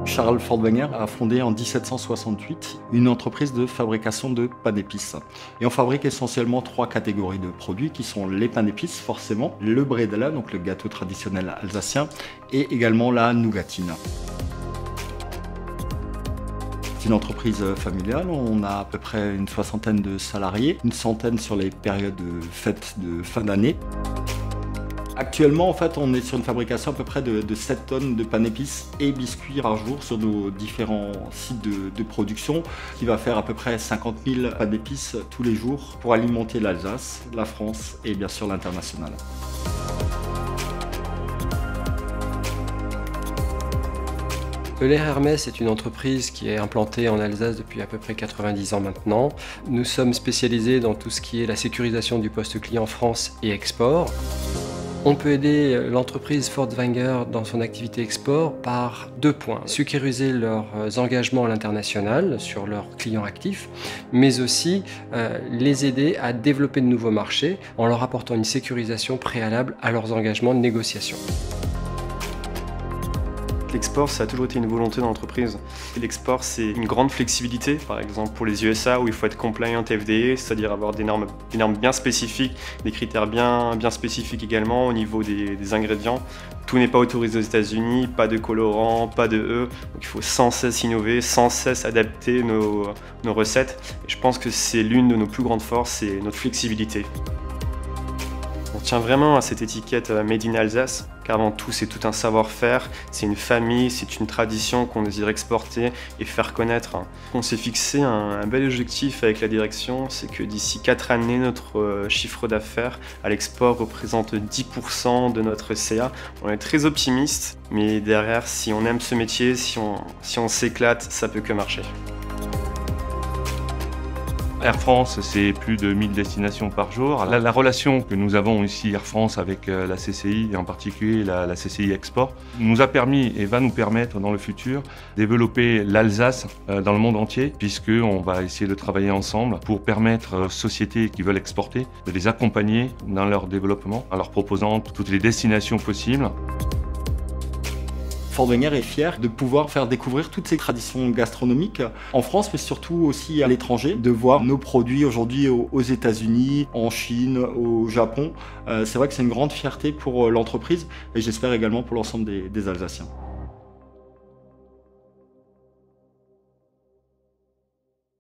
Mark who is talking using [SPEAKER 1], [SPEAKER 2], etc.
[SPEAKER 1] Charles Fort-Wenger a fondé en 1768 une entreprise de fabrication de pain d'épices. Et on fabrique essentiellement 3 catégories de produits qui sont les pains d'épices forcément, le bredela, donc le gâteau traditionnel alsacien, et également la nougatine. C'est une entreprise familiale, on a à peu près une soixantaine de salariés, une centaine sur les périodes de fêtes de fin d'année. Actuellement, en fait, on est sur une fabrication à peu près de 7 tonnes de pain d'épices et biscuits par jour sur nos différents sites de production, qui va faire à peu près 50 000 pains d'épices tous les jours pour alimenter l'Alsace, la France et bien sûr l'international.
[SPEAKER 2] Euler Hermès est une entreprise qui est implantée en Alsace depuis à peu près 90 ans maintenant. Nous sommes spécialisés dans tout ce qui est la sécurisation du poste client France et export. On peut aider l'entreprise Fort-Wenger dans son activité export par 2 points. Sécuriser leurs engagements à l'international sur leurs clients actifs, mais aussi les aider à développer de nouveaux marchés en leur apportant une sécurisation préalable à leurs engagements de négociation.
[SPEAKER 3] L'export, ça a toujours été une volonté d'entreprise. L'export, c'est une grande flexibilité, par exemple pour les USA où il faut être compliant FDA, c'est-à-dire avoir des normes bien spécifiques, des critères bien spécifiques également au niveau des ingrédients. Tout n'est pas autorisé aux États-Unis, pas de colorants, pas de E. Donc il faut sans cesse innover, sans cesse adapter nos recettes. Et je pense que c'est l'une de nos plus grandes forces, c'est notre flexibilité. On tient vraiment à cette étiquette Made in Alsace, car avant tout c'est tout un savoir-faire, c'est une famille, c'est une tradition qu'on désire exporter et faire connaître. On s'est fixé un bel objectif avec la direction, c'est que d'ici 4 années, notre chiffre d'affaires à l'export représente 10% de notre CA. On est très optimiste, mais derrière, si on aime ce métier, si on s'éclate, ça peut que marcher.
[SPEAKER 4] Air France, c'est plus de 1000 destinations par jour. La relation que nous avons ici, Air France, avec la CCI, et en particulier la CCI Export, nous a permis et va nous permettre dans le futur de développer l'Alsace dans le monde entier, puisqu'on va essayer de travailler ensemble pour permettre aux sociétés qui veulent exporter de les accompagner dans leur développement en leur proposant toutes les destinations possibles.
[SPEAKER 1] Fort-Wenger est fier de pouvoir faire découvrir toutes ces traditions gastronomiques en France, mais surtout aussi à l'étranger, de voir nos produits aujourd'hui aux États-Unis, en Chine, au Japon. C'est vrai que c'est une grande fierté pour l'entreprise et j'espère également pour l'ensemble des Alsaciens.